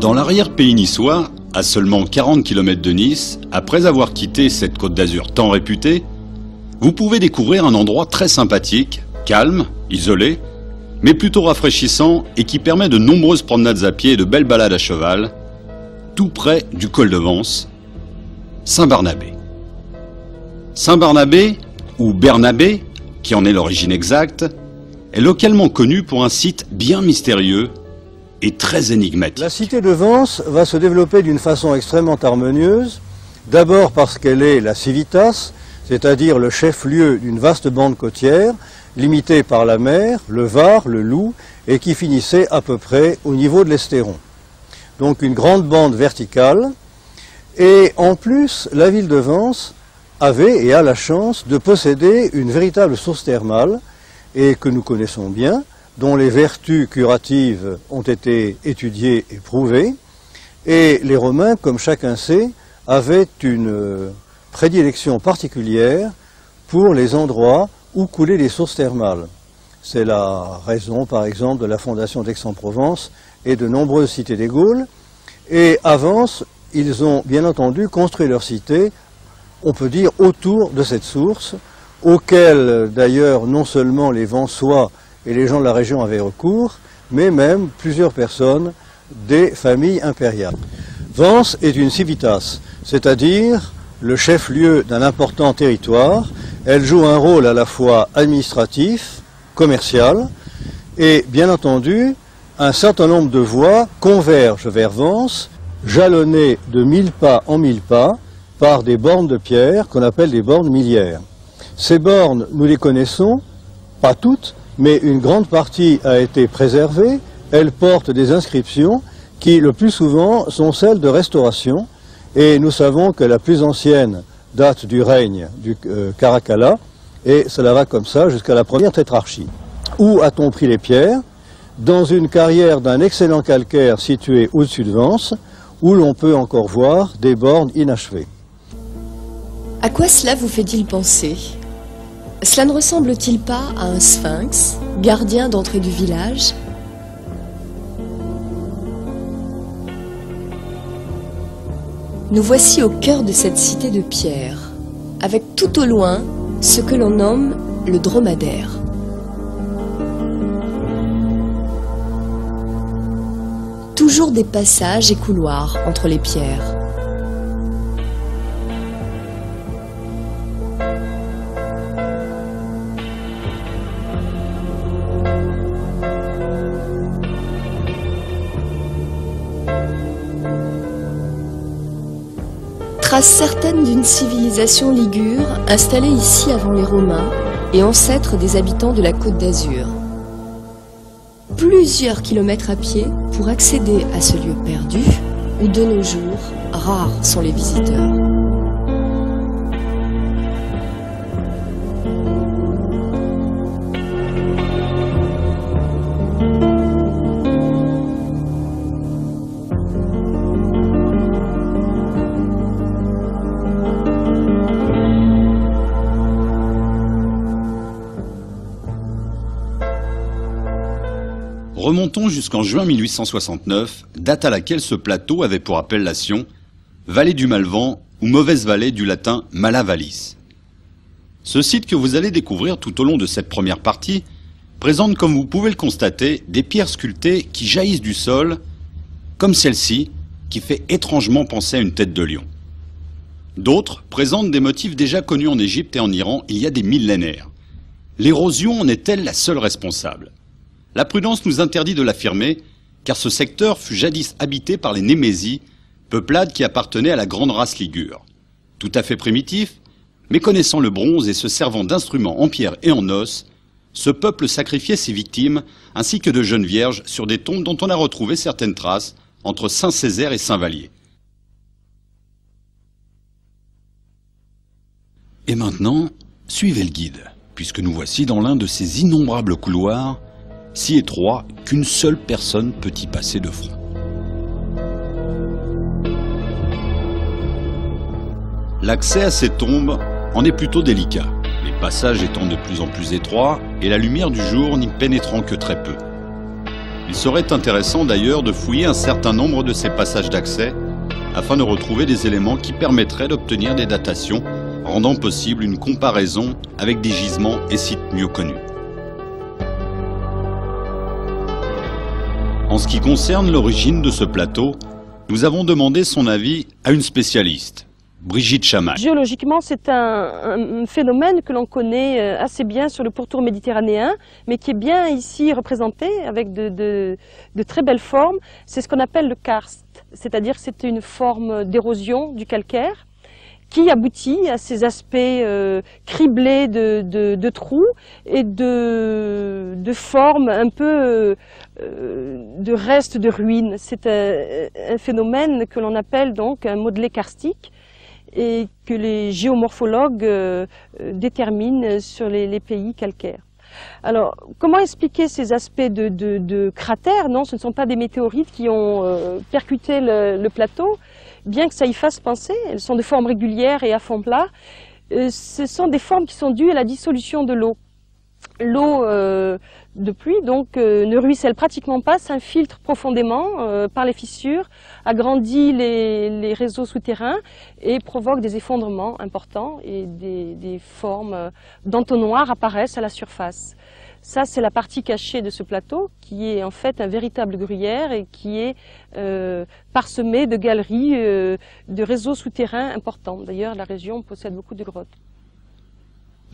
Dans l'arrière-pays niçois, à seulement 40 km de Nice, après avoir quitté cette Côte d'Azur tant réputée, vous pouvez découvrir un endroit très sympathique, calme, isolé, mais plutôt rafraîchissant et qui permet de nombreuses promenades à pied et de belles balades à cheval, tout près du col de Vence, Saint-Barnabé. Saint-Barnabé, ou Bernabé, qui en est l'origine exacte, est localement connu pour un site bien mystérieux et très énigmatique. La cité de Vence va se développer d'une façon extrêmement harmonieuse, d'abord parce qu'elle est la civitas, c'est-à-dire le chef-lieu d'une vaste bande côtière, limitée par la mer, le Var, le Loup, et qui finissait à peu près au niveau de l'Estéron. Donc une grande bande verticale, et en plus, la ville de Vence avait et a la chance de posséder une véritable source thermale, et que nous connaissons bien, dont les vertus curatives ont été étudiées et prouvées, et les Romains, comme chacun sait, avaient une prédilection particulière pour les endroits où coulaient les sources thermales. C'est la raison, par exemple, de la fondation d'Aix-en-Provence et de nombreuses cités des Gaules. Et à Vence, ils ont bien entendu construit leur cité, on peut dire, autour de cette source, auquel d'ailleurs non seulement les Vensois et les gens de la région avaient recours, mais même plusieurs personnes des familles impériales. Vence est une civitas, c'est-à-dire le chef-lieu d'un important territoire. Elle joue un rôle à la fois administratif, commercial, et bien entendu, un certain nombre de voies convergent vers Vence, jalonnées de 1000 pas en 1000 pas, par des bornes de pierre qu'on appelle des bornes miliaires. Ces bornes, nous les connaissons, pas toutes, mais une grande partie a été préservée. Elles portent des inscriptions qui, le plus souvent, sont celles de restauration. Et nous savons que la plus ancienne date du règne du Caracalla, et cela va comme ça jusqu'à la première tétrarchie. Où a-t-on pris les pierres? Dans une carrière d'un excellent calcaire situé au-dessus de Vence, où l'on peut encore voir des bornes inachevées. À quoi cela vous fait-il penser? Cela ne ressemble-t-il pas à un sphinx, gardien d'entrée du village? Nous voici au cœur de cette cité de pierre, avec tout au loin ce que l'on nomme le dromadaire. Toujours des passages et couloirs entre les pierres. Traces certaines d'une civilisation ligure installée ici avant les Romains et ancêtre des habitants de la Côte d'Azur. Plusieurs kilomètres à pied pour accéder à ce lieu perdu où de nos jours, rares sont les visiteurs. Remontons jusqu'en juin 1869, date à laquelle ce plateau avait pour appellation Vallée du Malvent ou mauvaise vallée du latin Mala Vallis. Ce site que vous allez découvrir tout au long de cette première partie présente, comme vous pouvez le constater, des pierres sculptées qui jaillissent du sol, comme celle-ci, qui fait étrangement penser à une tête de lion. D'autres présentent des motifs déjà connus en Égypte et en Iran il y a des millénaires. L'érosion en est-elle la seule responsable? La prudence nous interdit de l'affirmer, car ce secteur fut jadis habité par les Némésies, peuplade qui appartenait à la grande race ligure. Tout à fait primitif, méconnaissant le bronze et se servant d'instruments en pierre et en os, ce peuple sacrifiait ses victimes ainsi que de jeunes vierges sur des tombes dont on a retrouvé certaines traces entre Saint-Césaire et Saint-Vallier. Et maintenant, suivez le guide, puisque nous voici dans l'un de ces innombrables couloirs si étroit qu'une seule personne peut y passer de front. L'accès à ces tombes en est plutôt délicat, les passages étant de plus en plus étroits et la lumière du jour n'y pénétrant que très peu. Il serait intéressant d'ailleurs de fouiller un certain nombre de ces passages d'accès afin de retrouver des éléments qui permettraient d'obtenir des datations rendant possible une comparaison avec des gisements et sites mieux connus. En ce qui concerne l'origine de ce plateau, nous avons demandé son avis à une spécialiste, Brigitte Chamaille. Géologiquement, c'est un phénomène que l'on connaît assez bien sur le pourtour méditerranéen, mais qui est bien ici représenté avec de très belles formes. C'est ce qu'on appelle le karst, c'est-à-dire que c'est une forme d'érosion du calcaire qui aboutit à ces aspects criblés de trous et de formes un peu de restes de ruines. C'est un phénomène que l'on appelle donc un modelé karstique et que les géomorphologues déterminent sur les pays calcaires. Alors, comment expliquer ces aspects de cratères? Non, ce ne sont pas des météorites qui ont percuté le plateau, bien que ça y fasse penser. Elles sont de forme régulière et à fond plat. Ce sont des formes qui sont dues à la dissolution de l'eau. L'eau de pluie donc ne ruisselle pratiquement pas, s'infiltre profondément par les fissures, agrandit les réseaux souterrains et provoque des effondrements importants et des formes d'entonnoirs apparaissent à la surface. Ça, c'est la partie cachée de ce plateau qui est en fait un véritable gruyère et qui est parsemé de galeries, de réseaux souterrains importants. D'ailleurs, la région possède beaucoup de grottes.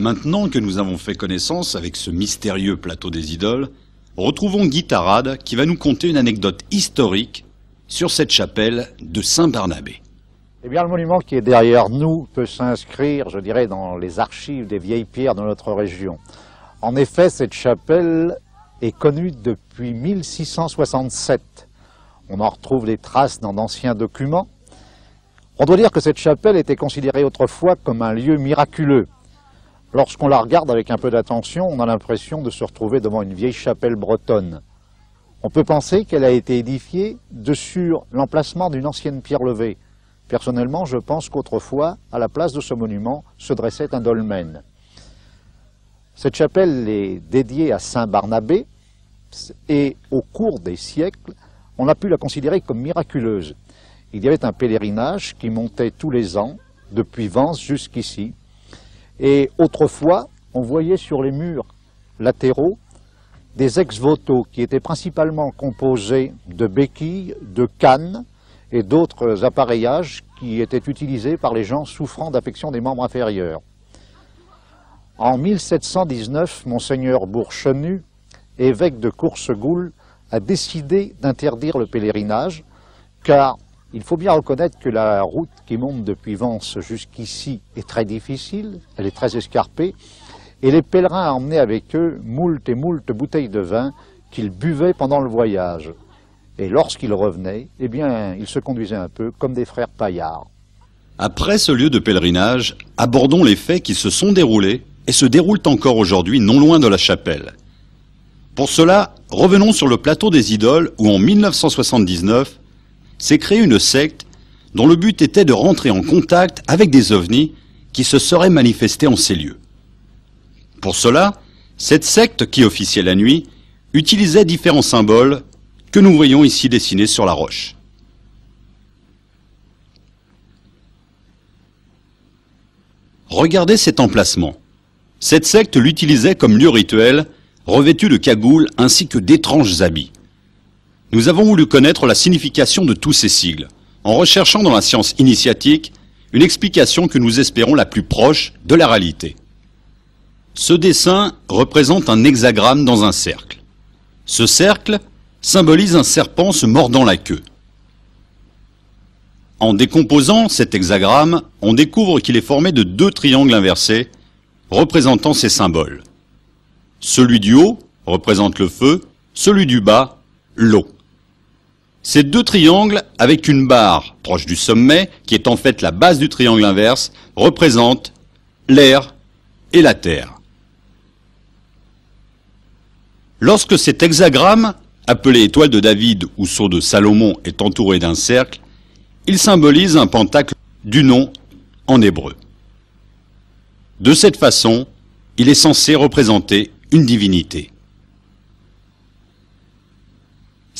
Maintenant que nous avons fait connaissance avec ce mystérieux plateau des idoles, retrouvons Guy Tarade qui va nous conter une anecdote historique sur cette chapelle de Saint-Barnabé. Eh bien, le monument qui est derrière nous peut s'inscrire, je dirais, dans les archives des vieilles pierres de notre région. En effet, cette chapelle est connue depuis 1667. On en retrouve les traces dans d'anciens documents. On doit dire que cette chapelle était considérée autrefois comme un lieu miraculeux. Lorsqu'on la regarde avec un peu d'attention, on a l'impression de se retrouver devant une vieille chapelle bretonne. On peut penser qu'elle a été édifiée sur l'emplacement d'une ancienne pierre levée. Personnellement, je pense qu'autrefois, à la place de ce monument, se dressait un dolmen. Cette chapelle est dédiée à Saint Barnabé et au cours des siècles, on a pu la considérer comme miraculeuse. Il y avait un pèlerinage qui montait tous les ans, depuis Vence jusqu'ici. Et autrefois, on voyait sur les murs latéraux des ex-voto qui étaient principalement composés de béquilles, de cannes et d'autres appareillages qui étaient utilisés par les gens souffrant d'affection des membres inférieurs. En 1719, Monseigneur Bourchenu, évêque de Coursegoule, a décidé d'interdire le pèlerinage, car il faut bien reconnaître que la route qui monte depuis Vence jusqu'ici est très difficile, elle est très escarpée, et les pèlerins emmenaient avec eux moult et moult bouteilles de vin qu'ils buvaient pendant le voyage. Et lorsqu'ils revenaient, eh bien, ils se conduisaient un peu comme des frères paillards. Après ce lieu de pèlerinage, abordons les faits qui se sont déroulés et se déroulent encore aujourd'hui non loin de la chapelle. Pour cela, revenons sur le plateau des idoles où en 1979, s'est créée une secte dont le but était de rentrer en contact avec des ovnis qui se seraient manifestés en ces lieux. Pour cela, cette secte qui officiait la nuit utilisait différents symboles que nous voyons ici dessinés sur la roche. Regardez cet emplacement. Cette secte l'utilisait comme lieu rituel, revêtu de cagoules ainsi que d'étranges habits. Nous avons voulu connaître la signification de tous ces sigles, en recherchant dans la science initiatique une explication que nous espérons la plus proche de la réalité. Ce dessin représente un hexagramme dans un cercle. Ce cercle symbolise un serpent se mordant la queue. En décomposant cet hexagramme, on découvre qu'il est formé de deux triangles inversés, représentant ces symboles. Celui du haut représente le feu, celui du bas, l'eau. Ces deux triangles, avec une barre proche du sommet, qui est en fait la base du triangle inverse, représentent l'air et la terre. Lorsque cet hexagramme, appelé étoile de David ou sceau de Salomon, est entouré d'un cercle, il symbolise un pentacle du nom en hébreu. De cette façon, il est censé représenter une divinité.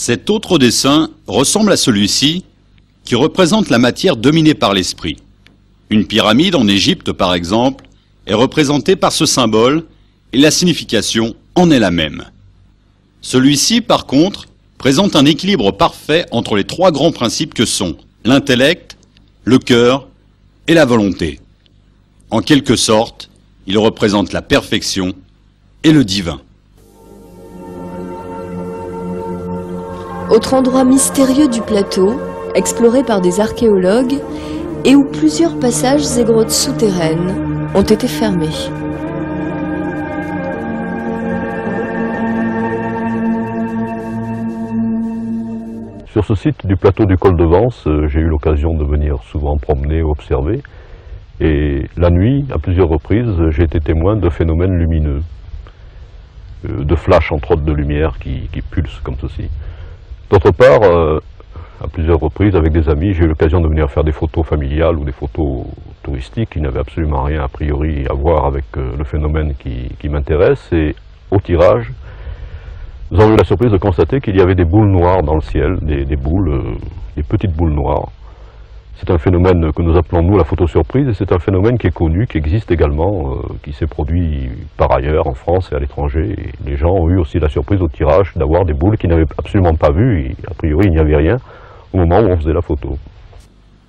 Cet autre dessin ressemble à celui-ci, qui représente la matière dominée par l'esprit. Une pyramide en Égypte, par exemple, est représentée par ce symbole et la signification en est la même. Celui-ci, par contre, présente un équilibre parfait entre les trois grands principes que sont l'intellect, le cœur et la volonté. En quelque sorte, il représente la perfection et le divin. Autre endroit mystérieux du plateau, exploré par des archéologues, et où plusieurs passages et grottes souterraines ont été fermés. Sur ce site du plateau du col de Vence, j'ai eu l'occasion de venir souvent promener, observer. Et la nuit, à plusieurs reprises, j'ai été témoin de phénomènes lumineux, de flashs entre autres de lumière qui pulsent comme ceci. D'autre part, à plusieurs reprises, avec des amis, j'ai eu l'occasion de venir faire des photos familiales ou des photos touristiques qui n'avaient absolument rien a priori à voir avec le phénomène qui m'intéresse. Et au tirage, nous avons eu la surprise de constater qu'il y avait des boules noires dans le ciel, des petites boules noires. C'est un phénomène que nous appelons nous la photo surprise, et c'est un phénomène qui est connu, qui existe également, qui s'est produit par ailleurs en France et à l'étranger. Les gens ont eu aussi la surprise au tirage d'avoir des boules qu'ils n'avaient absolument pas vues, et a priori il n'y avait rien au moment où on faisait la photo.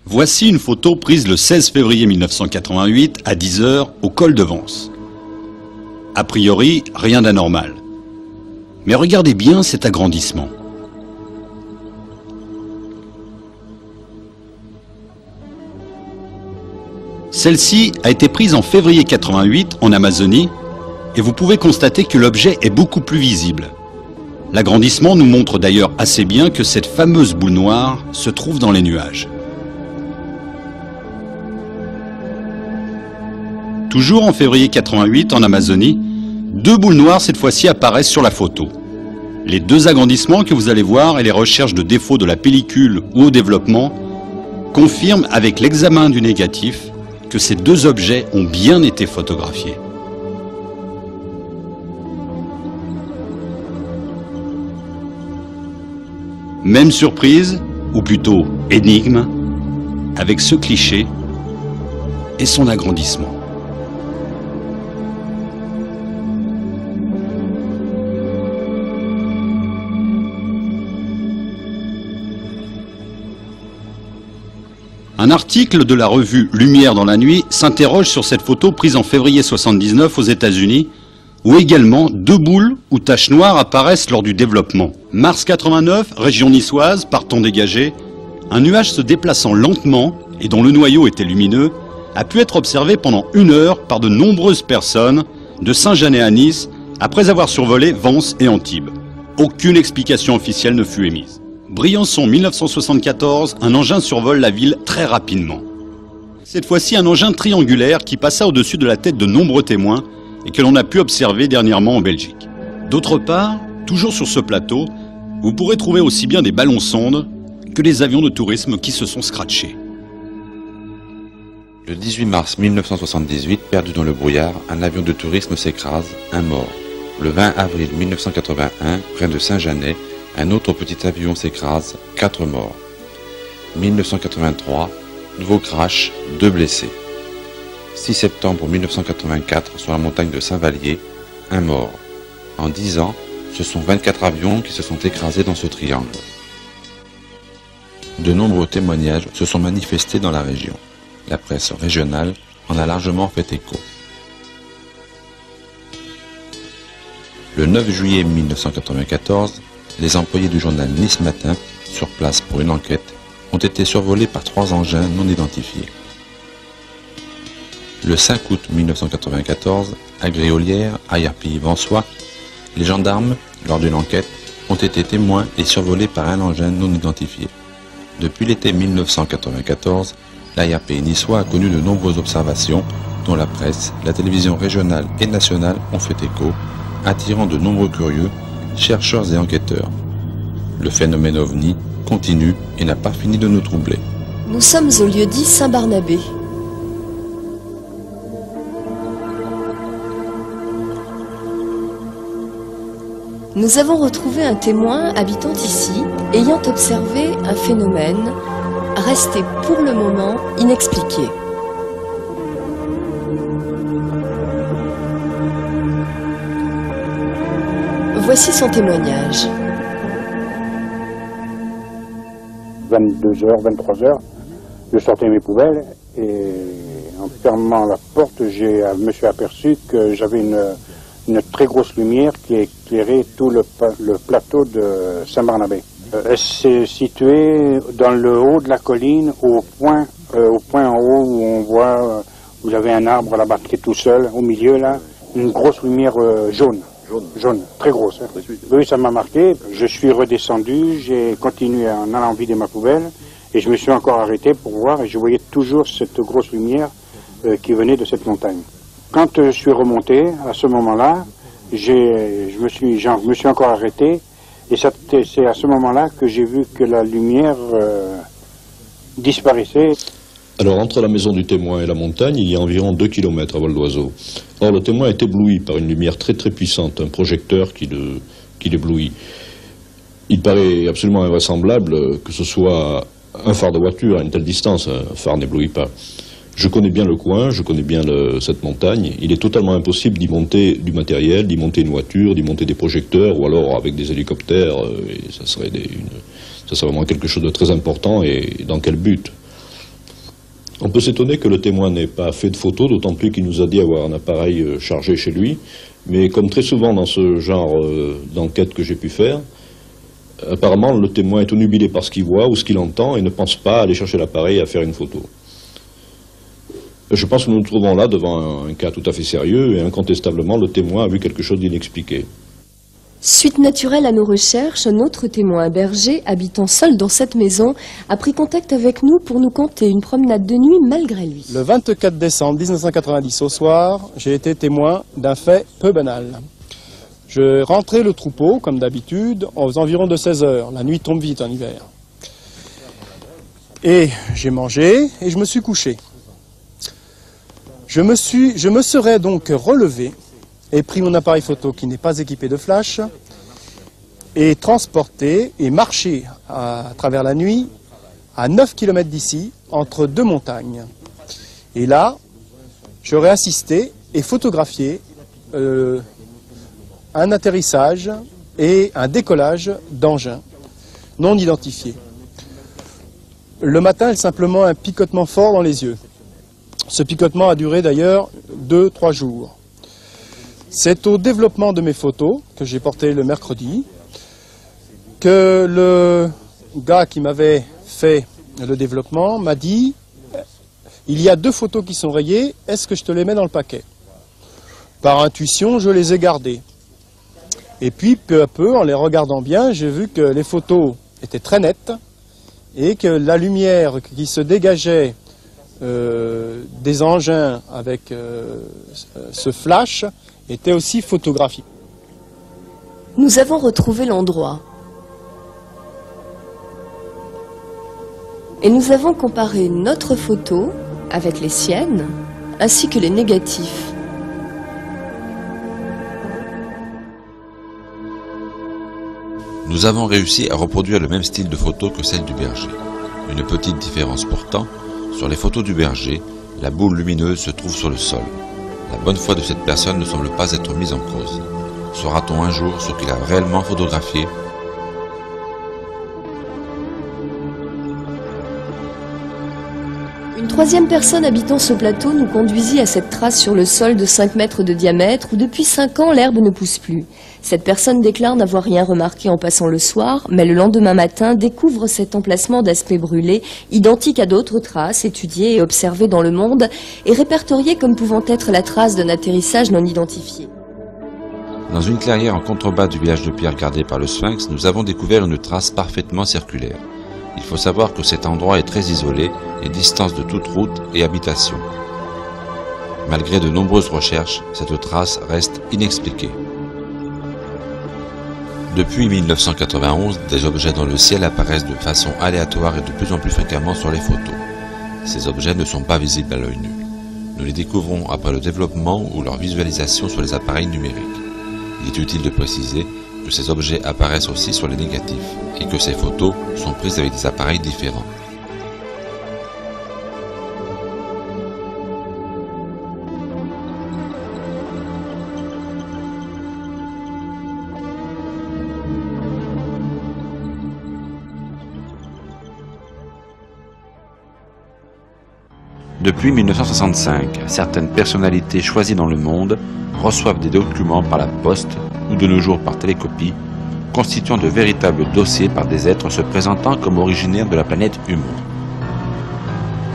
Voici une photo prise le 16 février 1988 à 10 h au col de Vence. A priori, rien d'anormal. Mais regardez bien cet agrandissement. Celle-ci a été prise en février 88 en Amazonie et vous pouvez constater que l'objet est beaucoup plus visible. L'agrandissement nous montre d'ailleurs assez bien que cette fameuse boule noire se trouve dans les nuages. Toujours en février 88 en Amazonie, deux boules noires cette fois-ci apparaissent sur la photo. Les deux agrandissements que vous allez voir et les recherches de défauts de la pellicule ou au développement confirment avec l'examen du négatif que ces deux objets ont bien été photographiés. Même surprise, ou plutôt énigme, avec ce cliché et son agrandissement. Un article de la revue Lumière dans la nuit s'interroge sur cette photo prise en février 79 aux États-Unis, où également deux boules ou taches noires apparaissent lors du développement. Mars 89, région niçoise, par temps dégagé, un nuage se déplaçant lentement et dont le noyau était lumineux, a pu être observé pendant 1 heure par de nombreuses personnes de Saint-Jeannet à Nice, après avoir survolé Vence et Antibes. Aucune explication officielle ne fut émise. Briançon 1974, un engin survole la ville très rapidement. Cette fois-ci un engin triangulaire qui passa au-dessus de la tête de nombreux témoins et que l'on a pu observer dernièrement en Belgique. D'autre part, toujours sur ce plateau, vous pourrez trouver aussi bien des ballons sondes que des avions de tourisme qui se sont scratchés. Le 18 mars 1978, perdu dans le brouillard, un avion de tourisme s'écrase, un mort. Le 20 avril 1981, près de Saint-Jeannet, un autre petit avion s'écrase, 4 morts. 1983, nouveau crash, 2 blessés. 6 septembre 1984, sur la montagne de Saint-Vallier, 1 mort. En 10 ans, ce sont 24 avions qui se sont écrasés dans ce triangle. De nombreux témoignages se sont manifestés dans la région. La presse régionale en a largement fait écho. Le 9 juillet 1994, les employés du journal Nice Matin, sur place pour une enquête, ont été survolés par 3 engins non identifiés. Le 5 août 1994, à Gréolières, Ayerpilly-Vensoix, les gendarmes, lors d'une enquête, ont été témoins et survolés par un engin non identifié. Depuis l'été 1994, l'ARP niçois a connu de nombreuses observations dont la presse, la télévision régionale et nationale ont fait écho, attirant de nombreux curieux, chercheurs et enquêteurs. Le phénomène OVNI continue et n'a pas fini de nous troubler. Nous sommes au lieu-dit Saint-Barnabé. Nous avons retrouvé un témoin habitant ici, ayant observé un phénomène resté pour le moment inexpliqué. Voici son témoignage. 22h, 23h, je sortais mes poubelles et en fermant la porte, je me suis aperçu que j'avais une très grosse lumière qui éclairait tout le plateau de Saint-Barnabé. Elle s'est située dans le haut de la colline, au point en haut où on voit, vous avez un arbre là-bas qui est tout seul, au milieu là, une grosse lumière jaune, très grosse. Hein. Oui, ça m'a marqué. Je suis redescendu, j'ai continué en allant vider ma poubelle et je me suis encore arrêté pour voir et je voyais toujours cette grosse lumière qui venait de cette montagne. Quand je suis remonté, à ce moment-là, je me suis encore arrêté et c'est à ce moment-là que j'ai vu que la lumière disparaissait. Alors, entre la maison du témoin et la montagne, il y a environ 2 km à vol d'oiseau. Or, le témoin est ébloui par une lumière très très puissante, un projecteur qui l'éblouit. Il paraît absolument invraisemblable que ce soit un phare de voiture à une telle distance. Un phare n'éblouit pas. Je connais bien le coin, je connais bien cette montagne. Il est totalement impossible d'y monter du matériel, d'y monter une voiture, d'y monter des projecteurs, ou alors avec des hélicoptères. Et ça serait vraiment quelque chose de très important. Et dans quel but ? On peut s'étonner que le témoin n'ait pas fait de photos, d'autant plus qu'il nous a dit avoir un appareil chargé chez lui. Mais comme très souvent dans ce genre d'enquête que j'ai pu faire, apparemment le témoin est obnubilé par ce qu'il voit ou ce qu'il entend et ne pense pas aller chercher l'appareil et à faire une photo. Je pense que nous nous trouvons là devant un cas tout à fait sérieux et incontestablement le témoin a vu quelque chose d'inexpliqué. Suite naturelle à nos recherches, un autre témoin, un berger, habitant seul dans cette maison, a pris contact avec nous pour nous conter une promenade de nuit malgré lui. Le 24 décembre 1990 au soir, j'ai été témoin d'un fait peu banal. Je rentrais le troupeau, comme d'habitude, aux environs de 16 heures. La nuit tombe vite en hiver. Et j'ai mangé et je me suis couché. Je me serais donc relevé et pris mon appareil photo qui n'est pas équipé de flash et transporté et marché à travers la nuit à 9 km d'ici, entre deux montagnes. Et là, j'aurais assisté et photographié un atterrissage et un décollage d'engins non identifiés. Le matin, simplement un picotement fort dans les yeux. Ce picotement a duré d'ailleurs 2-3 jours. C'est au développement de mes photos, que j'ai porté le mercredi, que le gars qui m'avait fait le développement m'a dit « Il y a 2 photos qui sont rayées, est-ce que je te les mets dans le paquet ?» Par intuition, je les ai gardées. Et puis, peu à peu, en les regardant bien, j'ai vu que les photos étaient très nettes et que la lumière qui se dégageait des engins avec ce flash était aussi photographique. Nous avons retrouvé l'endroit. Et nous avons comparé notre photo avec les siennes, ainsi que les négatifs. Nous avons réussi à reproduire le même style de photo que celle du berger. Une petite différence pourtant, sur les photos du berger, la boule lumineuse se trouve sur le sol. La bonne foi de cette personne ne semble pas être mise en cause. Saura-t-on un jour ce qu'il a réellement photographié ? Une troisième personne habitant ce plateau nous conduisit à cette trace sur le sol de 5 mètres de diamètre où depuis 5 ans l'herbe ne pousse plus. Cette personne déclare n'avoir rien remarqué en passant le soir, mais le lendemain matin découvre cet emplacement d'aspect brûlé, identique à d'autres traces étudiées et observées dans le monde et répertoriées comme pouvant être la trace d'un atterrissage non identifié. Dans une clairière en contrebas du village de Pierre gardé par le Sphinx, nous avons découvert une trace parfaitement circulaire. Il faut savoir que cet endroit est très isolé et distance de toute route et habitation. Malgré de nombreuses recherches, cette trace reste inexpliquée. Depuis 1991, des objets dans le ciel apparaissent de façon aléatoire et de plus en plus fréquemment sur les photos. Ces objets ne sont pas visibles à l'œil nu. Nous les découvrons après le développement ou leur visualisation sur les appareils numériques. Il est utile de préciser que ces objets apparaissent aussi sur les négatifs et que ces photos sont prises avec des appareils différents. Depuis 1965, certaines personnalités choisies dans le monde reçoivent des documents par la poste ou de nos jours par télécopie, constituant de véritables dossiers par des êtres se présentant comme originaires de la planète Humo.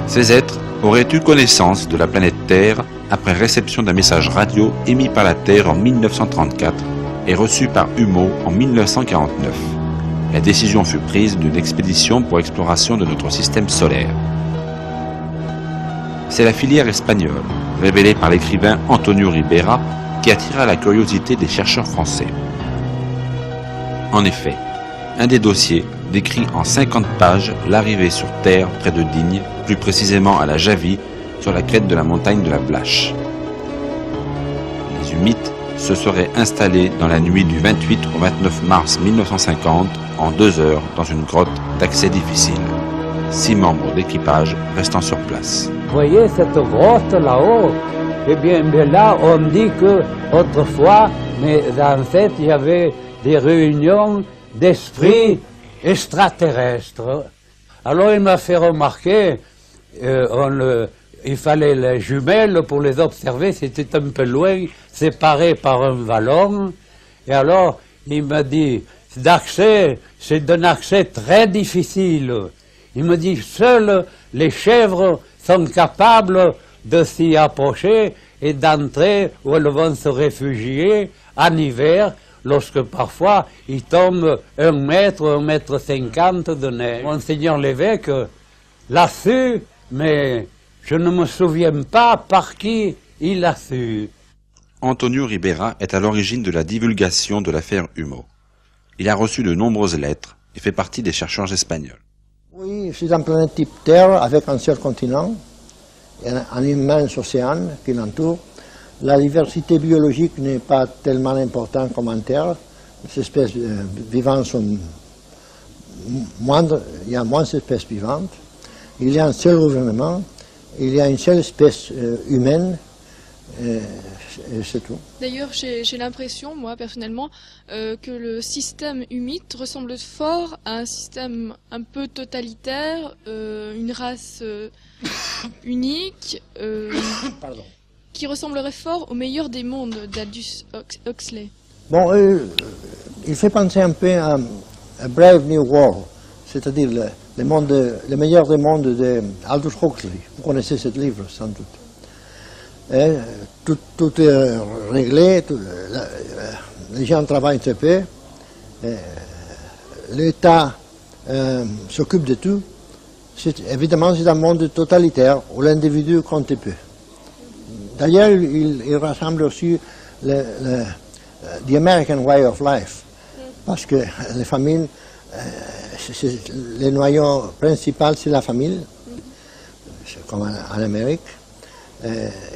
Ces êtres auraient eu connaissance de la planète Terre après réception d'un message radio émis par la Terre en 1934 et reçu par Humo en 1949. La décision fut prise d'une expédition pour exploration de notre système solaire. C'est la filière espagnole, révélée par l'écrivain Antonio Ribera, qui attira la curiosité des chercheurs français. En effet, un des dossiers décrit en 50 pages l'arrivée sur Terre près de Digne, plus précisément à la Javie, sur la crête de la montagne de la Blache. Les Humites se seraient installés dans la nuit du 28 au 29 mars 1950 en 2 heures dans une grotte d'accès difficile. 6 membres d'équipage restant sur place. Vous voyez cette grotte là-haut? Eh bien, là, on dit que autrefois, mes ancêtres, il y avait des réunions d'esprits extraterrestres. Alors, il m'a fait remarquer, il fallait les jumelles pour les observer, c'était un peu loin, séparés par un vallon. Et alors, il m'a dit, d'accès, c'est un accès très difficile. Il me dit, seules les chèvres sont capables de s'y approcher et d'entrer où elles vont se réfugier en hiver, lorsque parfois il tombe 1 mètre, 1,50 m de neige. Monseigneur l'évêque l'a su, mais je ne me souviens pas par qui il l'a su. Antonio Ribera est à l'origine de la divulgation de l'affaire Humo. Il a reçu de nombreuses lettres et fait partie des chercheurs espagnols. Oui, c'est une planète type Terre avec un seul continent, un immense océan qui l'entoure. La diversité biologique n'est pas tellement importante comme en Terre. Les espèces vivantes sont moindres, il y a moins d'espèces vivantes. Il y a un seul gouvernement, il y a une seule espèce humaine, et c'est tout. D'ailleurs, j'ai l'impression, moi personnellement, que le système humite ressemble fort à un système un peu totalitaire, une race unique, qui ressemblerait fort au meilleur des mondes d'Aldous Huxley. Bon, il fait penser un peu à Brave New World, c'est-à-dire le meilleur des mondes d'Aldous Huxley. Vous connaissez ce livre, sans doute. Tout est réglé, les gens travaillent très peu, l'État s'occupe de tout. Évidemment, c'est un monde totalitaire où l'individu compte peu. D'ailleurs, il rassemble aussi the American way of life, parce que les familles, le noyau principal, c'est la famille, comme en Amérique.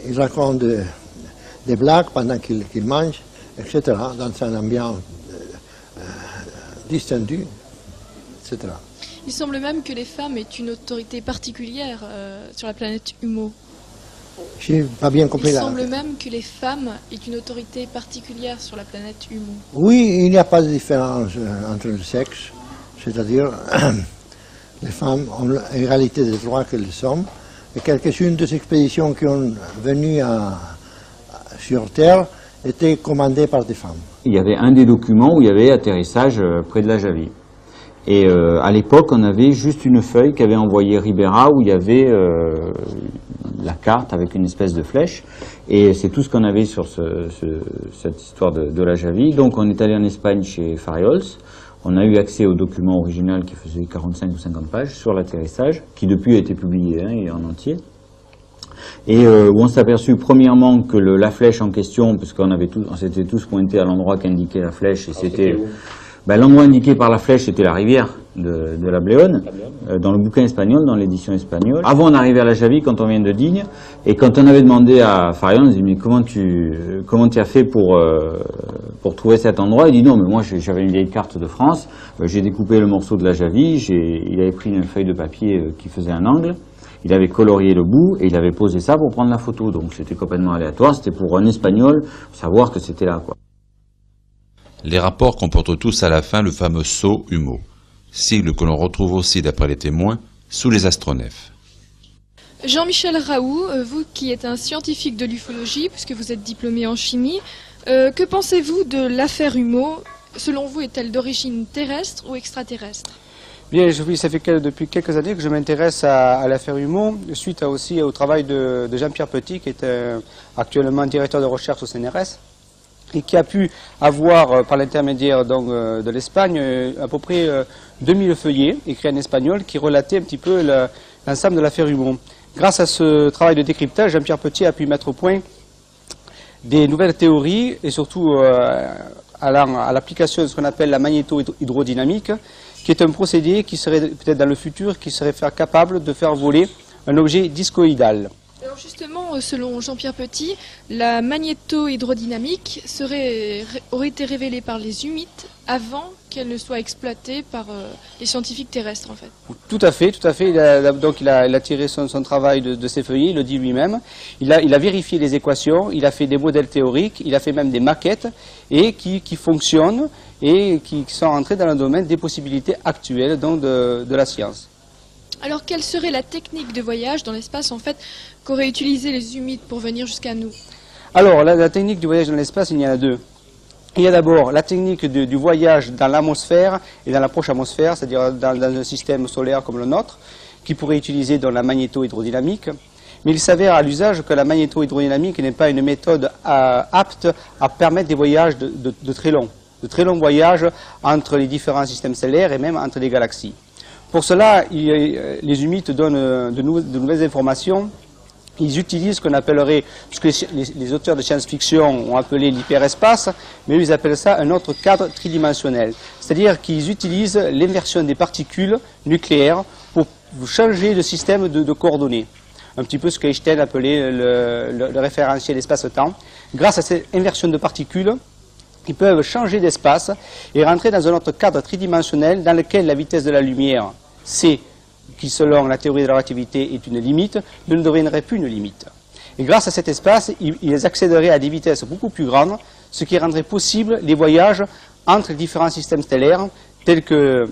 Il raconte des blagues pendant qu'il mange, etc., dans un ambiance distendu, etc. Il semble même que les femmes aient une autorité particulière sur la planète Humo. Je n'ai pas bien compris. Il semble même que les femmes aient une autorité particulière sur la planète Humo. Oui, il n'y a pas de différence entre les sexes, c'est-à-dire les femmes ont l'égalité des droits que les hommes. Et quelques-unes des expéditions qui ont venu sur Terre étaient commandées par des femmes. Il y avait un des documents où il y avait atterrissage près de la Javie. Et à l'époque, on avait juste une feuille qu'avait envoyée Ribera où il y avait la carte avec une espèce de flèche. Et c'est tout ce qu'on avait sur cette histoire de la Javie. Donc on est allé en Espagne chez Farriols. On a eu accès au document original qui faisait 45 ou 50 pages sur l'atterrissage, qui depuis a été publié et en entier. Et où on s'est aperçu premièrement que la flèche en question, parce on s'était tous pointés à l'endroit qu'indiquait la flèche, et c'était... l'endroit indiqué par la flèche, c'était la rivière de la Bléone, dans le bouquin espagnol, dans l'édition espagnole. Avant d'arriver à la Javie, quand on vient de Digne, et quand on avait demandé à Farion, on dit mais comment tu as fait pour pour trouver cet endroit. Il dit non, mais moi j'avais une vieille carte de France, j'ai découpé le morceau de la Javie, il avait pris une feuille de papier qui faisait un angle, il avait colorié le bout et il avait posé ça pour prendre la photo. Donc c'était complètement aléatoire, c'était pour un Espagnol savoir que c'était là, quoi. Les rapports comportent tous à la fin le fameux sceau Humeau, sigle que l'on retrouve aussi, d'après les témoins, sous les astronefs. Jean-Michel Raoult, vous qui êtes un scientifique de l'ufologie, puisque vous êtes diplômé en chimie, que pensez-vous de l'affaire Humeau? Selon vous, est-elle d'origine terrestre ou extraterrestre? Bien, ça fait depuis quelques années que je m'intéresse à l'affaire Humeau, suite aussi au travail de Jean-Pierre Petit, qui est actuellement directeur de recherche au CNRS, et qui a pu avoir, par l'intermédiaire de l'Espagne, à peu près 2000 feuillets écrits en espagnol qui relataient un petit peu l'ensemble de l'affaire Humeau. Grâce à ce travail de décryptage, Jean-Pierre Petit a pu mettre au point des nouvelles théories et surtout à l'application de ce qu'on appelle la magnéto-hydrodynamique, qui est un procédé qui serait peut-être dans le futur, qui serait capable de faire voler un objet discoïdal. Alors justement, selon Jean-Pierre Petit, la magnéto-hydrodynamique aurait été révélée par les humites avant qu'elle ne soit exploitée par les scientifiques terrestres, en fait. Tout à fait, tout à fait. Il a tiré son travail de ses feuillets, il le dit lui-même. Il a vérifié les équations, il a fait des modèles théoriques, il a fait même des maquettes et qui fonctionnent et qui sont entrés dans le domaine des possibilités actuelles de la science. Alors, quelle serait la technique de voyage dans l'espace, en fait, qu'auraient utilisé les humites pour venir jusqu'à nous? Alors, la technique du voyage dans l'espace, il y en a deux. Il y a d'abord la technique du voyage dans l'atmosphère et dans la proche atmosphère, c'est-à-dire dans un système solaire comme le nôtre, qui pourrait utiliser dans la magnéto-hydrodynamique. Mais il s'avère à l'usage que la magnéto-hydrodynamique n'est pas une méthode apte à permettre des voyages de très longs voyages entre les différents systèmes stellaires et même entre les galaxies. Pour cela, les humites donnent de nouvelles informations. Ils utilisent ce qu'on appellerait, ce que les auteurs de science-fiction ont appelé l'hyperespace, mais eux, ils appellent ça un autre cadre tridimensionnel. C'est-à-dire qu'ils utilisent l'inversion des particules nucléaires pour changer le système de coordonnées. Un petit peu ce qu'Einstein appelait le référentiel espace-temps. Grâce à cette inversion de particules, ils peuvent changer d'espace et rentrer dans un autre cadre tridimensionnel dans lequel la vitesse de la lumière, c, qui selon la théorie de la relativité est une limite, ne deviendrait plus une limite. Et grâce à cet espace, ils accéderaient à des vitesses beaucoup plus grandes, ce qui rendrait possible les voyages entre les différents systèmes stellaires, tels que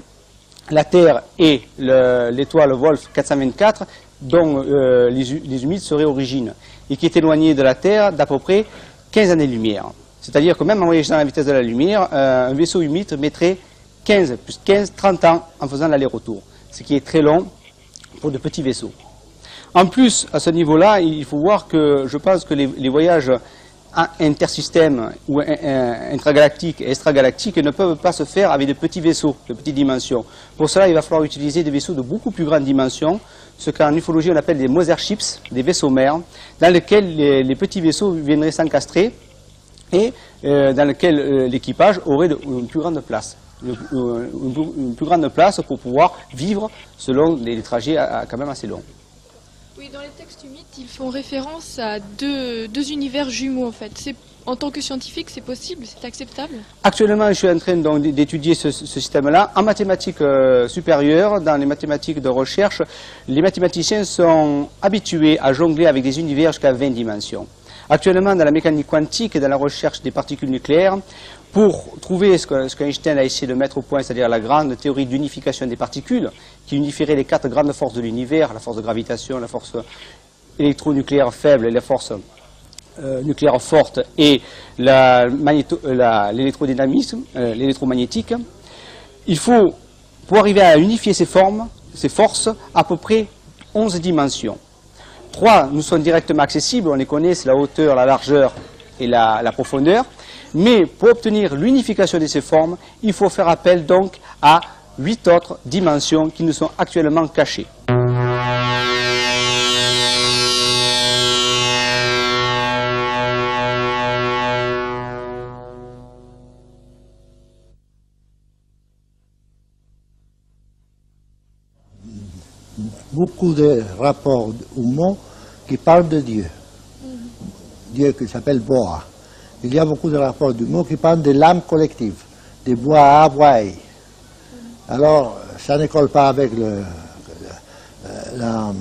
la Terre et l'étoile Wolf 424, dont les humites seraient origine, et qui est éloigné de la Terre d'à peu près 15 années-lumière. C'est-à-dire que même en voyageant à la vitesse de la lumière, un vaisseau humide mettrait 15 plus 15, 30 ans en faisant l'aller-retour, ce qui est très long pour de petits vaisseaux. En plus, à ce niveau-là, il faut voir que je pense que les voyages intersystèmes ou intragalactiques et extragalactiques ne peuvent pas se faire avec de petits vaisseaux, de petites dimensions. Pour cela, il va falloir utiliser des vaisseaux de beaucoup plus grande dimension, ce qu'en ufologie on appelle des motherships, des vaisseaux mères, dans lesquels les petits vaisseaux viendraient s'encastrer et dans lequel l'équipage aurait une plus grande place. Une plus grande place pour pouvoir vivre selon des trajets quand même assez longs. Oui, dans les textes humites, ils font référence à deux univers jumeaux, en fait. En tant que scientifique, c'est possible, c'est acceptable? Actuellement, je suis en train d'étudier ce système-là. En mathématiques supérieures, dans les mathématiques de recherche, les mathématiciens sont habitués à jongler avec des univers jusqu'à 20 dimensions. Actuellement, dans la mécanique quantique et dans la recherche des particules nucléaires, pour trouver ce qu'Einstein a essayé de mettre au point, c'est-à-dire la grande théorie d'unification des particules, qui unifierait les 4 grandes forces de l'univers, la force de gravitation, la force électronucléaire faible et la force nucléaire forte et l'électrodynamisme, l'électromagnétique, il faut, pour arriver à unifier ces forces, à peu près 11 dimensions. 3 nous sont directement accessibles, on les connaît, c'est la hauteur, la largeur et la profondeur. Mais pour obtenir l'unification de ces formes, il faut faire appel donc à 8 autres dimensions qui nous sont actuellement cachées. Beaucoup de rapports humains qui parlent de Dieu. Dieu qui s'appelle Boa. il y a beaucoup de rapports d'humour qui parlent de l'âme collective, des bois à bois. Alors, ça ne colle pas avec la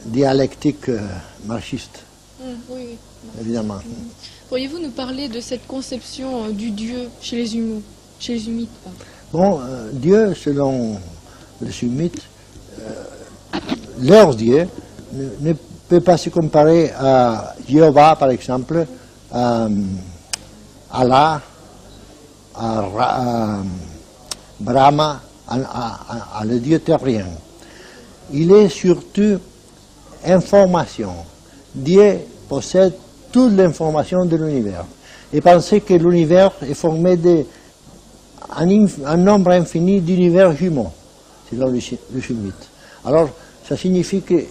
dialectique marxiste, Oui. évidemment. Pourriez-vous nous parler de cette conception du Dieu chez les Humites? Bon, Dieu, selon les Humites, leur Dieu ne peut pas se comparer à Jéhovah, par exemple, à Allah, à Brahma, à le Dieu terrien. Il est surtout information. Dieu possède toute l'information de l'univers. Et pensez que l'univers est formé d'un nombre infini d'univers jumeaux, selon les Humites. Alors, ça signifie que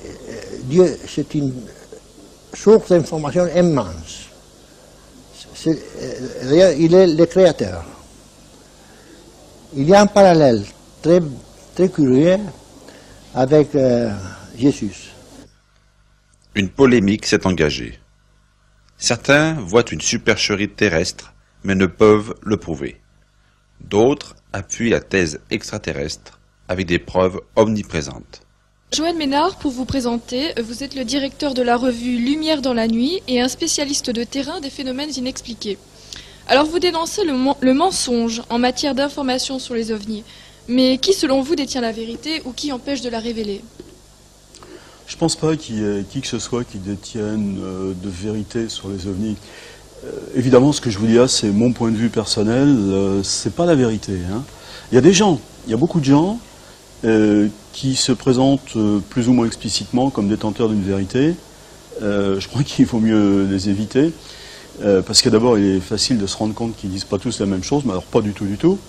Dieu, c'est une source d'information immense. Il est le créateur. Il y a un parallèle très, très curieux avec Jésus. Une polémique s'est engagée. Certains voient une supercherie terrestre, mais ne peuvent le prouver. D'autres appuient la thèse extraterrestre avec des preuves omniprésentes. Joël Ménard, pour vous présenter, vous êtes le directeur de la revue Lumière dans la nuit et un spécialiste de terrain des phénomènes inexpliqués. Alors vous dénoncez le mensonge en matière d'information sur les ovnis. Mais qui, selon vous, détient la vérité ou qui empêche de la révéler? Je ne pense pas qu'il y ait qui que ce soit qui détienne de vérité sur les ovnis. Évidemment, ce que je vous dis là, c'est mon point de vue personnel, c'est pas la vérité. Hein. Il y a des gens, il y a beaucoup de gens qui se présentent plus ou moins explicitement comme détenteurs d'une vérité. Je crois qu'il faut mieux les éviter, parce que d'abord, il est facile de se rendre compte qu'ils disent pas tous la même chose, mais alors pas du tout, du tout.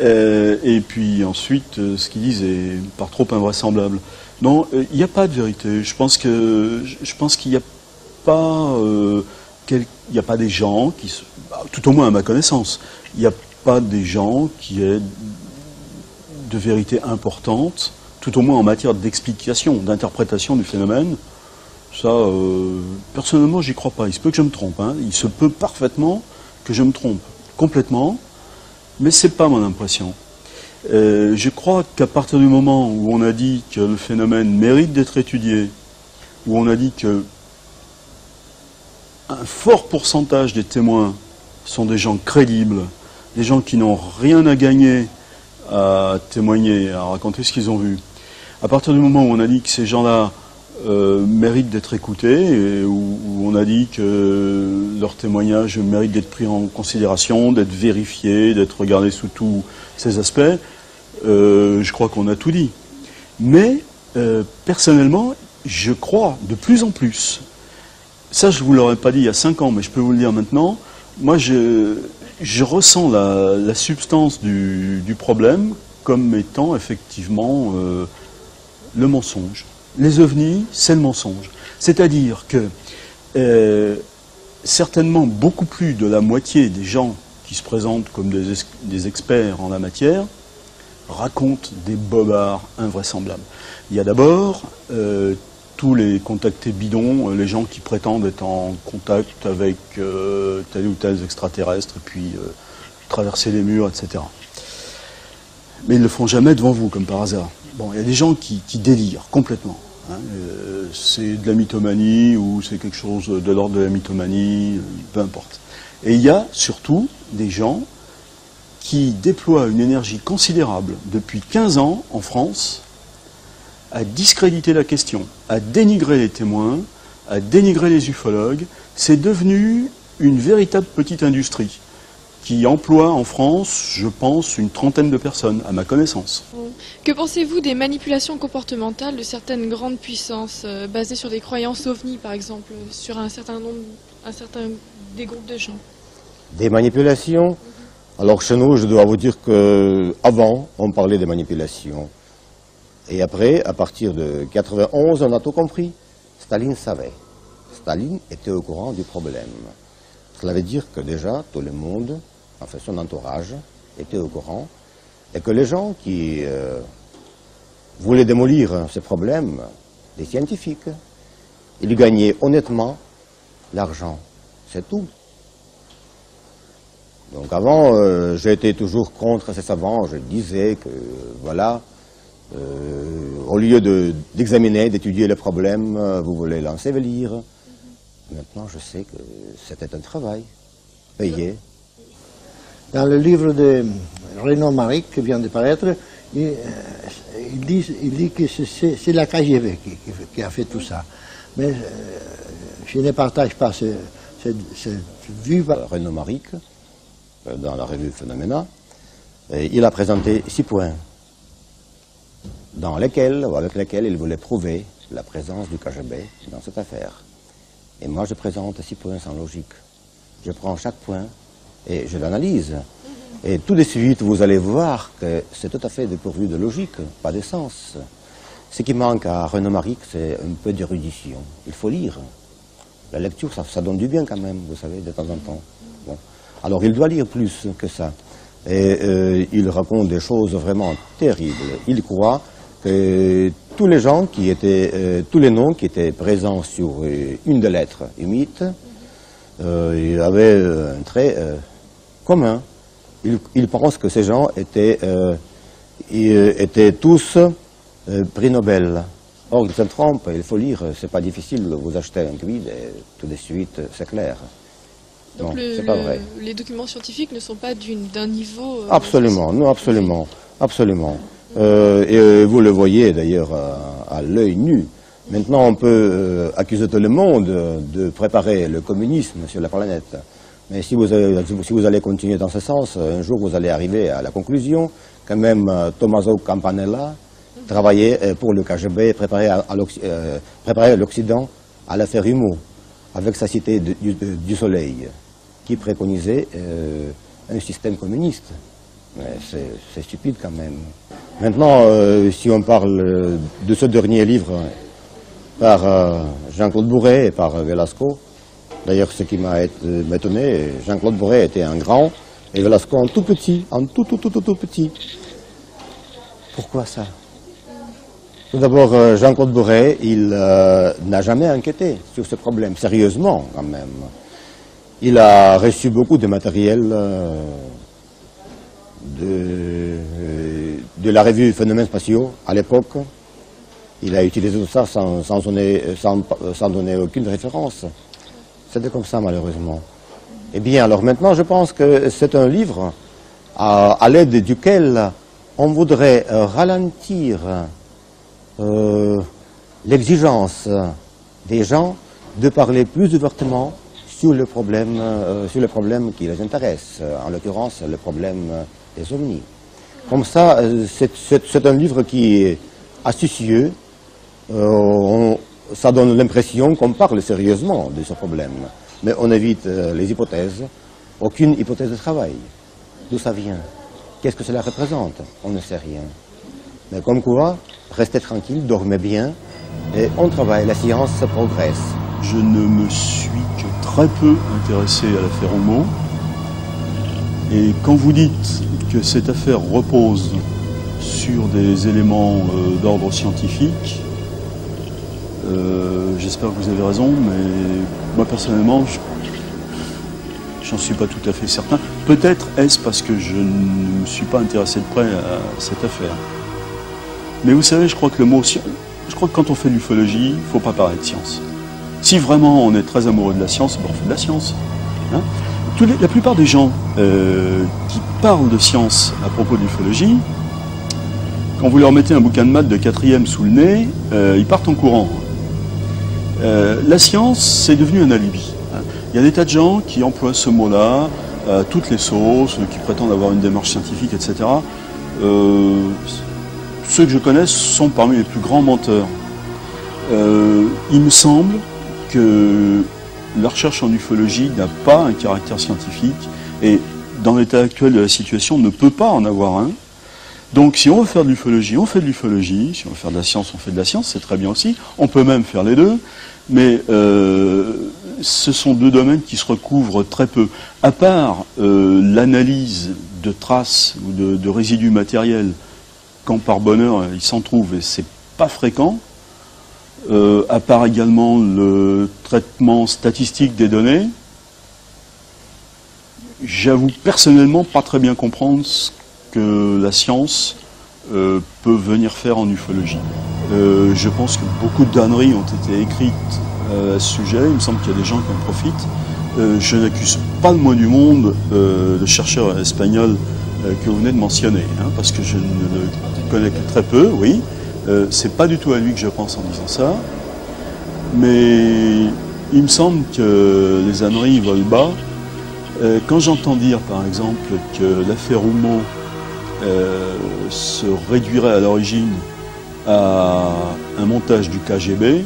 Et puis ensuite, ce qu'ils disent est par trop invraisemblable. Non, il n'y a pas de vérité. Je pense qu'il n'y a pas, il n'y a pas des gens qui, tout au moins à ma connaissance, il n'y a pas des gens qui aient de vérité importante, tout au moins en matière d'explication, d'interprétation du phénomène. Ça, personnellement, j'y crois pas. Il se peut que je me trompe. Hein. Il se peut parfaitement que je me trompe complètement. Mais ce n'est pas mon impression. Je crois qu'à partir du moment où on a dit que le phénomène mérite d'être étudié, où on a dit que un fort pourcentage des témoins sont des gens crédibles, des gens qui n'ont rien à gagner à témoigner, à raconter ce qu'ils ont vu, à partir du moment où on a dit que ces gens-là méritent d'être écoutés, et où on a dit que leur témoignage mérite d'être pris en considération, d'être vérifié, d'être regardé sous tous ces aspects, je crois qu'on a tout dit. Mais, personnellement, je crois de plus en plus, ça je ne vous l'aurais pas dit il y a 5 ans, mais je peux vous le dire maintenant, moi je ressens la substance du problème comme étant effectivement le mensonge. Les ovnis, c'est le mensonge. C'est-à-dire que certainement beaucoup plus de la moitié des gens qui se présentent comme des experts en la matière racontent des bobards invraisemblables. Il y a d'abord tous les contactés bidons, les gens qui prétendent être en contact avec tel ou tel extraterrestre, et puis traverser les murs, etc. Mais ils ne le font jamais devant vous, comme par hasard. Bon, il y a des gens qui délirent complètement. Hein, c'est de la mythomanie ou c'est quelque chose de l'ordre de la mythomanie, peu importe. Et il y a surtout des gens qui déploient une énergie considérable depuis 15 ans en France à discréditer la question, à dénigrer les témoins, à dénigrer les ufologues. C'est devenu une véritable petite industrie qui emploie en France, je pense, une trentaine de personnes, à ma connaissance. Que pensez-vous des manipulations comportementales de certaines grandes puissances, basées sur des croyances ovnis, par exemple, sur un certain des groupes de gens? Des manipulations? Alors chez nous, je dois vous dire qu'avant, on parlait des manipulations. Et après, à partir de 91, on a tout compris. Staline savait. Staline était au courant du problème. Cela veut dire que déjà, tout le monde, enfin son entourage, était au courant, et que les gens qui voulaient démolir ces problèmes, les scientifiques, ils gagnaient honnêtement l'argent c'est tout. Donc avant, j'étais toujours contre ces savants, je disais que, voilà, au lieu d'examiner, d'étudier le problème, vous voulez l'ensevelir. Maintenant, je sais que c'était un travail payé. Dans le livre de Renaud Maric qui vient de paraître, il dit que c'est la KGB qui a fait tout ça. Mais je ne partage pas cette vue. Renaud Maric, dans la revue Phénoména, il a présenté 6 points avec lesquels il voulait prouver la présence du KGB dans cette affaire. Et moi, je présente 6 points sans logique. Je prends chaque point et je l'analyse. Et tout de suite, vous allez voir que c'est tout à fait dépourvu de logique, pas de sens. Ce qui manque à Renaud Maric, c'est un peu d'érudition. Il faut lire. La lecture, ça donne du bien quand même, vous savez, de temps en temps. Bon. Alors, il doit lire plus que ça. Et il raconte des choses vraiment terribles. Il croit que tous les gens qui étaient, tous les noms qui étaient présents sur une des lettres humides, il avait un trait commun. Il pense que ces gens étaient tous prix Nobel. Or, il se trompe, il faut lire, c'est pas difficile, vous achetez un quid et tout de suite, c'est clair. Donc non, c'est pas vrai. Les documents scientifiques ne sont pas d'un niveau... absolument, non, absolument, absolument. Et vous le voyez d'ailleurs à l'œil nu. Maintenant, on peut accuser tout le monde de préparer le communisme sur la planète. Mais si vous allez continuer dans ce sens, un jour vous allez arriver à la conclusion que même Tommaso Campanella travaillait pour le KGB, préparait l'Occident à l'affaire Humo, avec sa cité du Soleil, qui préconisait un système communiste. C'est stupide quand même. Maintenant, si on parle de ce dernier livre par Jean-Claude Bourret et par Velasco, d'ailleurs, ce qui m'a étonné, Jean-Claude Bourret était un grand et Velasco un tout petit, un tout petit. Pourquoi ça? Tout d'abord, Jean-Claude Bourret, il n'a jamais enquêté sur ce problème, sérieusement quand même. Il a reçu beaucoup de matériel de la revue Phénomènes spatiaux à l'époque. Il a utilisé tout ça sans donner aucune référence. C'était comme ça, malheureusement. Eh bien, alors maintenant, je pense que c'est un livre à l'aide duquel on voudrait ralentir l'exigence des gens de parler plus ouvertement sur le problème qui les intéresse, en l'occurrence le problème des ovnis. Comme ça, c'est un livre qui est astucieux. Ça donne l'impression qu'on parle sérieusement de ce problème. Mais on évite les hypothèses, aucune hypothèse de travail. D'où ça vient? Qu'est-ce que cela représente? On ne sait rien. Mais comme quoi, restez tranquille, dormez bien, et on travaille, la science progresse. Je ne me suis que très peu intéressé à l'affaire Humo. Et quand vous dites que cette affaire repose sur des éléments d'ordre scientifique, j'espère que vous avez raison, mais moi personnellement, j'en suis pas tout à fait certain. Peut-être est-ce parce que je ne me suis pas intéressé de près à cette affaire. Mais vous savez, je crois que quand on fait de l'ufologie, il ne faut pas parler de science. Si vraiment on est très amoureux de la science, ben on fait de la science. Hein? La plupart des gens qui parlent de science à propos de l'ufologie, quand vous leur mettez un bouquin de maths de 4e sous le nez, ils partent en courant. La science, c'est devenu un alibi. Il y a des tas de gens qui emploient ce mot-là, toutes les sauces, qui prétendent avoir une démarche scientifique, etc. Ceux que je connais sont parmi les plus grands menteurs. Il me semble que la recherche en ufologie n'a pas un caractère scientifique et dans l'état actuel de la situation ne peut pas en avoir un. Donc si on veut faire de l'ufologie, on fait de l'ufologie, si on veut faire de la science, on fait de la science, c'est très bien aussi, on peut même faire les deux, mais ce sont deux domaines qui se recouvrent très peu. À part l'analyse de traces ou de résidus matériels, quand par bonheur il s'en trouve et c'est pas fréquent, à part également le traitement statistique des données, J'avoue personnellement pas très bien comprendre ce que la science peut venir faire en ufologie. Je pense que beaucoup d'âneries ont été écrites à ce sujet, il me semble qu'il y a des gens qui en profitent. Je n'accuse pas le moins du monde le chercheur espagnol que vous venez de mentionner, hein, parce que je ne le connais que très peu, oui. C'est pas du tout à lui que je pense en disant ça, mais il me semble que les âneries volent bas. Quand j'entends dire, par exemple, que l'affaire Houmeau se réduirait à l'origine à un montage du KGB,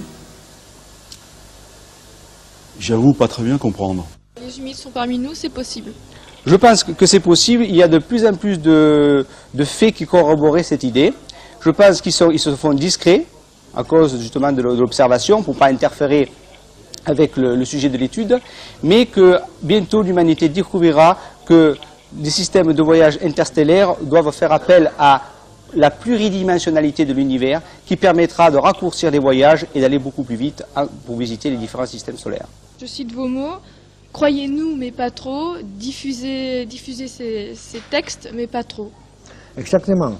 j'avoue pas très bien comprendre. Les humides sont parmi nous, c'est possible. Je pense que c'est possible. Il y a de plus en plus de faits qui corroborent cette idée. Je pense qu'ils se font discrets à cause justement de l'observation pour ne pas interférer avec le sujet de l'étude, mais que bientôt l'humanité découvrira que des systèmes de voyage interstellaires doivent faire appel à la pluridimensionnalité de l'univers qui permettra de raccourcir les voyages et d'aller beaucoup plus vite pour visiter les différents systèmes solaires. Je cite vos mots, croyez-nous mais pas trop, diffusez ces textes mais pas trop. Exactement.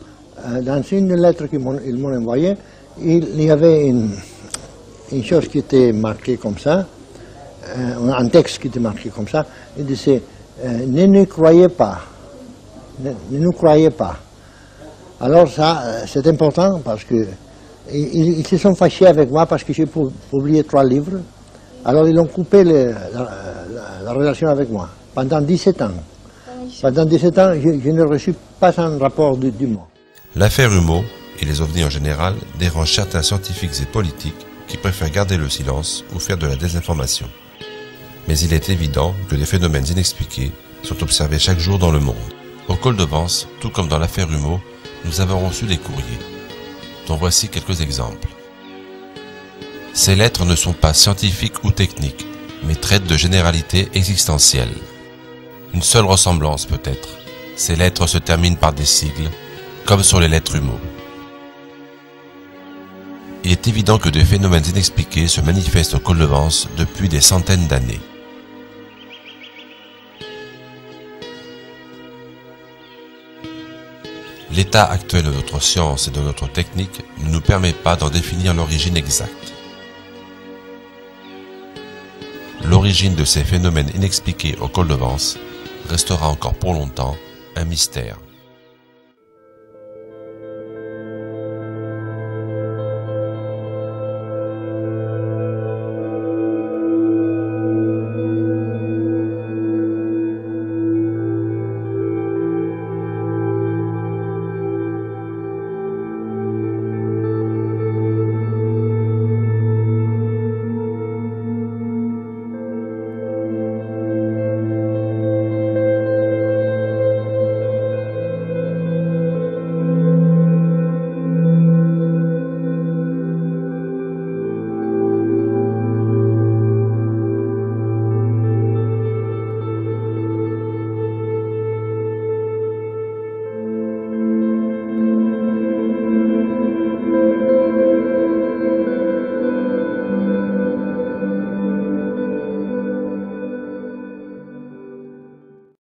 Dans une lettre qu'ils m'ont envoyée, il y avait une chose qui était marquée comme ça, un texte qui était marqué comme ça, il disait ne nous croyez pas, ne nous croyez pas. Alors ça, c'est important parce que ils se sont fâchés avec moi parce que j'ai publié 3 livres. Alors ils ont coupé la relation avec moi pendant 17 ans. Pendant 17 ans, je n'ai reçu pas un rapport du mot. L'affaire Houmeau et les ovnis en général dérangent certains scientifiques et politiques qui préfèrent garder le silence ou faire de la désinformation. Mais il est évident que des phénomènes inexpliqués sont observés chaque jour dans le monde. Au col de Vence, tout comme dans l'affaire Houmeau, nous avons reçu des courriers, dont voici quelques exemples. Ces lettres ne sont pas scientifiques ou techniques, mais traitent de généralités existentielles. Une seule ressemblance peut-être, ces lettres se terminent par des sigles, comme sur les lettres Houmeau. Il est évident que des phénomènes inexpliqués se manifestent au col de Vence depuis des centaines d'années. L'état actuel de notre science et de notre technique ne nous permet pas d'en définir l'origine exacte. L'origine de ces phénomènes inexpliqués au col de Vence restera encore pour longtemps un mystère.